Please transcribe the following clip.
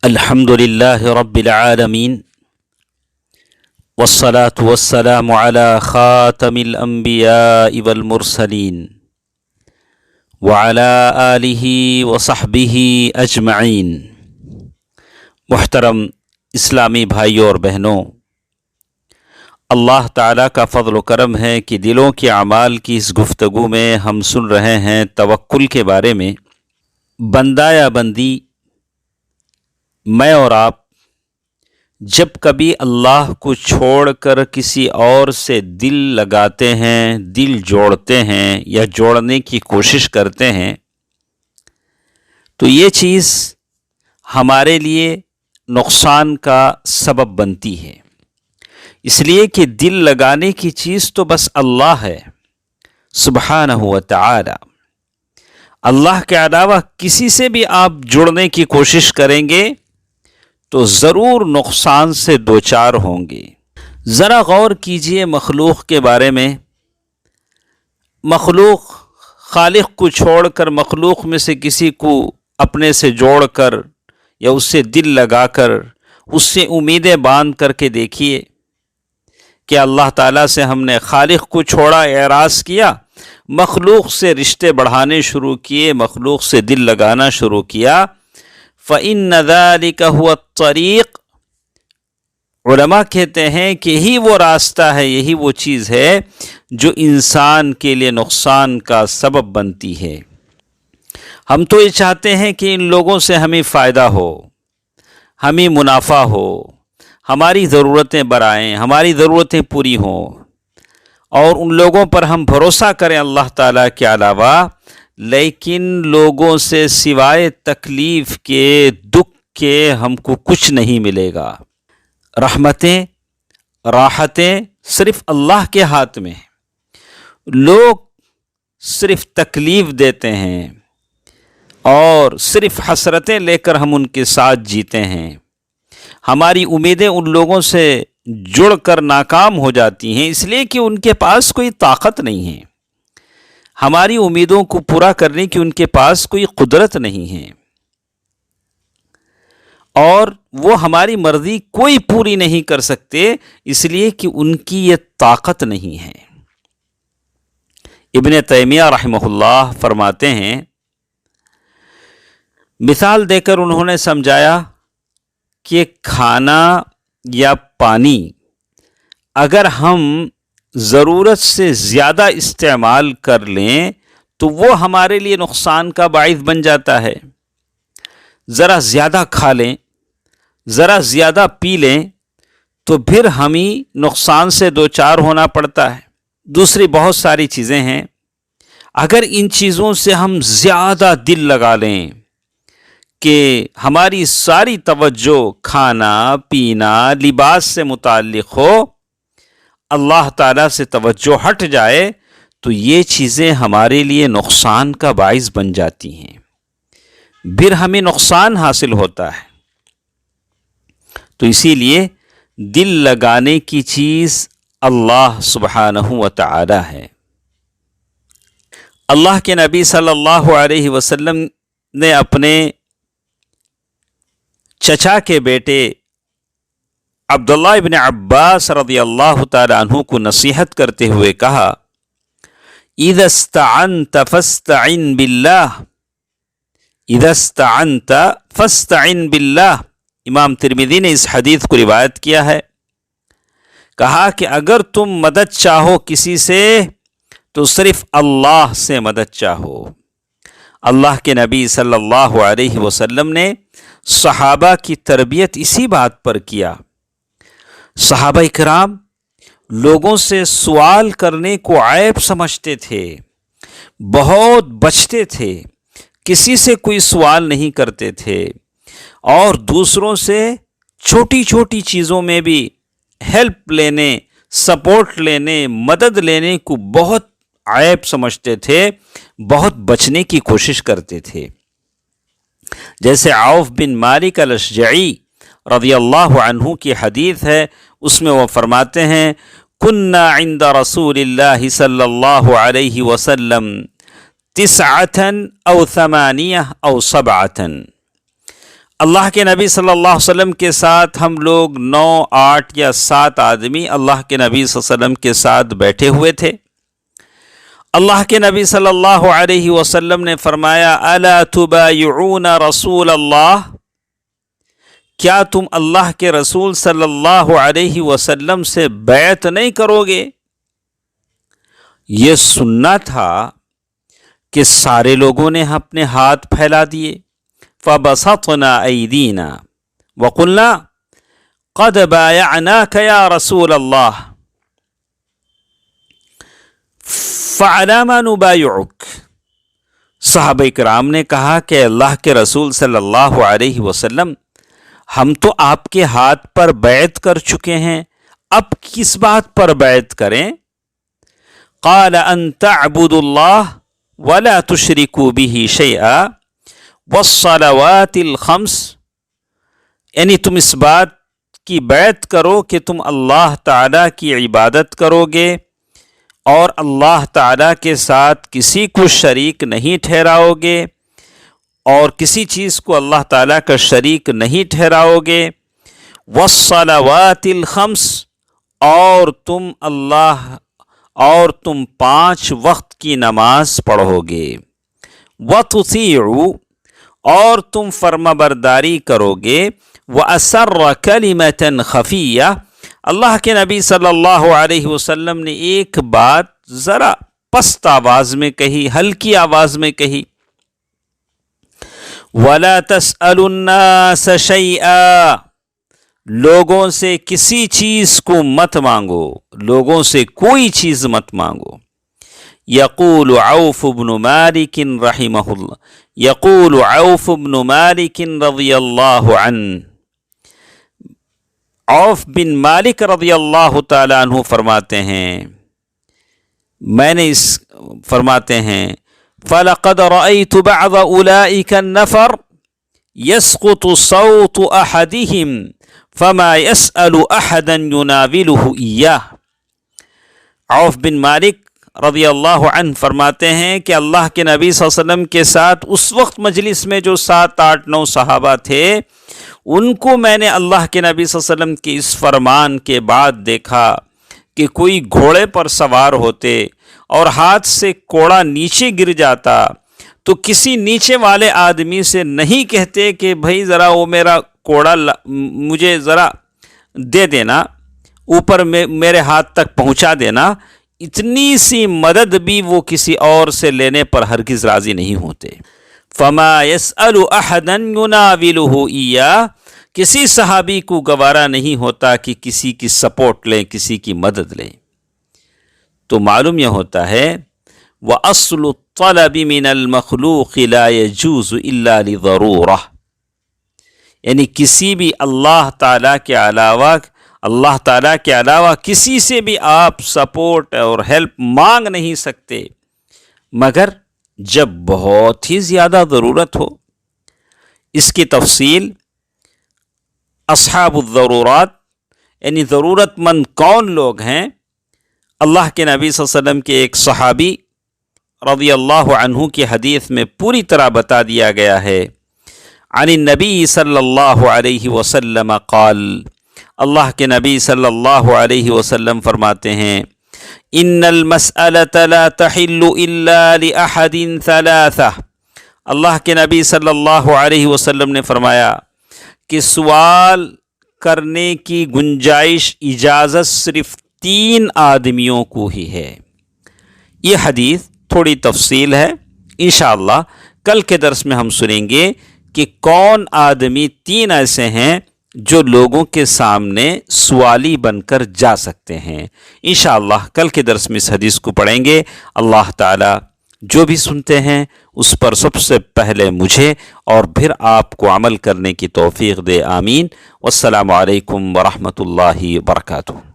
الحمد لله رب العالمين والصلاة والسلام على خاتم الأنبياء والمرسلين وعلى آله وصحبه أجمعين۔ محترم اسلامی بھائیوں اور بہنوں، اللہ تعالیٰ کا فضل و کرم ہے کہ دلوں کے اعمال کی اس گفتگو میں ہم سن رہے ہیں توکل کے بارے میں۔ بندہ یا بندی، میں اور آپ جب کبھی اللہ کو چھوڑ کر کسی اور سے دل لگاتے ہیں، دل جوڑتے ہیں یا جوڑنے کی کوشش کرتے ہیں، تو یہ چیز ہمارے لیے نقصان کا سبب بنتی ہے، اس لیے کہ دل لگانے کی چیز تو بس اللہ ہے سبحانہ و تعالی۔ اللہ کے علاوہ کسی سے بھی آپ جڑنے کی کوشش کریں گے تو ضرور نقصان سے دوچار ہوں گے۔ ذرا غور کیجئے مخلوق کے بارے میں۔ مخلوق خالق کو چھوڑ کر مخلوق میں سے کسی کو اپنے سے جوڑ کر یا اس سے دل لگا کر اس سے امیدیں باندھ کر کے دیکھیے کہ اللہ تعالیٰ سے ہم نے خالق کو چھوڑا، اعراض کیا، مخلوق سے رشتے بڑھانے شروع کیے، مخلوق سے دل لگانا شروع کیا، فَإِنَّ ذَلِكَ هُوَ الطَّرِيقُ۔ علماء کہتے ہیں کہ یہی وہ راستہ ہے، یہی وہ چیز ہے جو انسان کے لیے نقصان کا سبب بنتی ہے۔ ہم تو یہ چاہتے ہیں کہ ان لوگوں سے ہمیں فائدہ ہو، ہمیں منافع ہو، ہماری ضرورتیں برآئیں، ہماری ضرورتیں پوری ہوں، اور ان لوگوں پر ہم بھروسہ کریں اللہ تعالیٰ کے علاوہ، لیکن لوگوں سے سوائے تکلیف کے، دکھ کے ہم کو کچھ نہیں ملے گا۔ رحمتیں، راحتیں صرف اللہ کے ہاتھ میں ہیں۔ لوگ صرف تکلیف دیتے ہیں اور صرف حسرتیں لے کر ہم ان کے ساتھ جیتے ہیں۔ ہماری امیدیں ان لوگوں سے جڑ کر ناکام ہو جاتی ہیں، اس لیے کہ ان کے پاس کوئی طاقت نہیں ہے۔ ہماری امیدوں کو پورا کرنے کی ان کے پاس کوئی قدرت نہیں ہے، اور وہ ہماری مرضی کوئی پوری نہیں کر سکتے، اس لیے کہ ان کی یہ طاقت نہیں ہے۔ ابن تیمیہ رحمہ اللہ فرماتے ہیں، مثال دے کر انہوں نے سمجھایا کہ کھانا یا پانی اگر ہم ضرورت سے زیادہ استعمال کر لیں تو وہ ہمارے لیے نقصان کا باعث بن جاتا ہے۔ ذرا زیادہ کھا لیں، ذرا زیادہ پی لیں تو پھر ہمیں نقصان سے دوچار ہونا پڑتا ہے۔ دوسری بہت ساری چیزیں ہیں، اگر ان چیزوں سے ہم زیادہ دل لگا لیں کہ ہماری ساری توجہ کھانا پینا لباس سے متعلق ہو، اللہ تعالیٰ سے توجہ ہٹ جائے، تو یہ چیزیں ہمارے لیے نقصان کا باعث بن جاتی ہیں، پھر ہمیں نقصان حاصل ہوتا ہے۔ تو اسی لیے دل لگانے کی چیز اللہ سبحانہ و تعالی ہے۔ اللہ کے نبی صلی اللہ علیہ وسلم نے اپنے چچا کے بیٹے عبداللہ ابن عباس رضی اللہ تعالی عنہ کو نصیحت کرتے ہوئے کہا، اذا استعنت فاستعن باللہ، اذا استعنت فاستعن باللہ۔ امام ترمذی نے اس حدیث کو روایت کیا ہے، کہا کہ اگر تم مدد چاہو کسی سے تو صرف اللہ سے مدد چاہو۔ اللہ کے نبی صلی اللہ علیہ وسلم نے صحابہ کی تربیت اسی بات پر کیا۔ صحابہ کرام لوگوں سے سوال کرنے کو عیب سمجھتے تھے، بہت بچتے تھے، کسی سے کوئی سوال نہیں کرتے تھے، اور دوسروں سے چھوٹی چھوٹی چیزوں میں بھی ہیلپ لینے، سپورٹ لینے، مدد لینے کو بہت عیب سمجھتے تھے، بہت بچنے کی کوشش کرتے تھے۔ جیسے عوف بن مالک الاشجعی رضی اللہ عنہ کی حدیث ہے، اس میں وہ فرماتے ہیں، کنا عند رسول اللہ صلی اللہ علیہ وسلم 9 أو 8 أو 7، اللہ کے نبی صلی اللہ علیہ وسلم کے ساتھ ہم لوگ 9، 8 یا 7 آدمی اللہ کے نبی صلی اللہ علیہ وسلم کے ساتھ بیٹھے ہوئے تھے۔ اللہ کے نبی صلی اللہ علیہ وسلم نے فرمایا الا تبایعون رسول اللہ، کیا تم اللہ کے رسول صلی اللہ علیہ وسلم سے بیعت نہیں کرو گے؟ یہ سننا تھا کہ سارے لوگوں نے اپنے ہاتھ پھیلا دیے۔ فبسطنا ایدینا وقلنا قد بایعناک یا رسول اللہ فعلی ما نبایعک۔ صحابہ کرام نے کہا کہ اللہ کے رسول صلی اللہ علیہ وسلم، ہم تو آپ کے ہاتھ پر بیعت کر چکے ہیں، اب کس بات پر بیعت کریں؟ قال ان تعبدوا اللہ ولا تشرکوا به شیئا والصلوات الخمس، یعنی تم اس بات کی بیعت کرو کہ تم اللہ تعالیٰ کی عبادت کرو گے اور اللہ تعالیٰ کے ساتھ کسی کو شریک نہیں ٹھہراؤ گے، اور کسی چیز کو اللہ تعالیٰ کا شریک نہیں ٹھہراؤ گے۔ والصلوات الخمس، اور تم 5 وقت کی نماز پڑھو گے۔ وتطیعوا، اور تم فرما برداری کرو گے۔ وَأَسَرَّ كَلِمَةً خَفِيَّةً، اللہ کے نبی صلی اللہ علیہ وسلم نے ایک بات ذرا پست آواز میں کہی، ہلکی آواز میں کہی، وَلَا تَسْأَلُوا النَّاسَ شَيْئًا، لوگوں سے کسی چیز کو مت مانگو، لوگوں سے کوئی چیز مت مانگو۔ یقول عوف بن مالک رحمہ اللہ، یقول عوف بن مالک رضی اللہ عنہ، عوف بن مالک رضی اللہ تعالیٰ عنہ فرماتے ہیں، فرماتے ہیں فَلَقَدْ رَأَيْتُ بَعْضَ أُولَئِكَ النَّفَرَ يَسْقُطُ صَوْتُ أَحَدِهِمْ فَمَا يَسْأَلُ أَحَدًا يُنَاوِلُهُ إِيَّاهُ۔ عوف بن مالک رضی اللہ عنہ فرماتے ہیں کہ اللہ کے نبی صلی اللہ علیہ وسلم کے ساتھ اس وقت مجلس میں جو 7، 8، 9 صحابہ تھے، ان کو میں نے اللہ کے نبی صلی اللہ علیہ وسلم کے اس فرمان کے بعد دیکھا کہ کوئی گھوڑے پر سوار ہوتے اور ہاتھ سے کوڑا نیچے گر جاتا تو کسی نیچے والے آدمی سے نہیں کہتے کہ بھائی ذرا وہ میرا کوڑا مجھے ذرا دے دینا، اوپر میرے ہاتھ تک پہنچا دینا، اتنی سی مدد بھی وہ کسی اور سے لینے پر ہرگز راضی نہیں ہوتے۔ فما يسأل احدا يناوله إياه، کسی صحابی کو گوارا نہیں ہوتا کہ کسی کی سپورٹ لیں، کسی کی مدد لیں۔ تو معلوم یہ ہوتا ہے وَأَصْلُ الطَّلَبِ مِنَ الْمَخْلُوقِ لَا يَجُوزُ إِلَّا لِضَرُورَةٍ، یعنی کسی بھی اللہ تعالیٰ کے علاوہ کسی سے بھی آپ سپورٹ اور ہیلپ مانگ نہیں سکتے مگر جب بہت ہی زیادہ ضرورت ہو۔ اس کی تفصیل اصحاب الضرورات، یعنی ضرورت مند کون لوگ ہیں، اللہ کے نبی صلی اللہ علیہ وسلم کے ایک صحابی رضی اللہ عنہ کی حدیث میں پوری طرح بتا دیا گیا ہے۔ عن النبی صلی اللہ علیہ وسلم قال، اللہ کے نبی صلی اللہ علیہ وسلم فرماتے ہیں ان المسألة لا تحل الا لأحد ثلاثة، اللہ کے نبی صلی اللہ علیہ وسلم نے فرمایا کہ سوال کرنے کی گنجائش، اجازت صرف 3 آدمیوں کو ہی ہے۔ یہ حدیث تھوڑی تفصیل ہے، انشاءاللہ کل کے درس میں ہم سنیں گے کہ کون آدمی 3 ایسے ہیں جو لوگوں کے سامنے سوالی بن کر جا سکتے ہیں۔ انشاءاللہ کل کے درس میں اس حدیث کو پڑھیں گے۔ اللہ تعالیٰ جو بھی سنتے ہیں اس پر سب سے پہلے مجھے اور پھر آپ کو عمل کرنے کی توفیق دے، آمین۔ والسلام علیکم ورحمۃ اللہ وبرکاتہ۔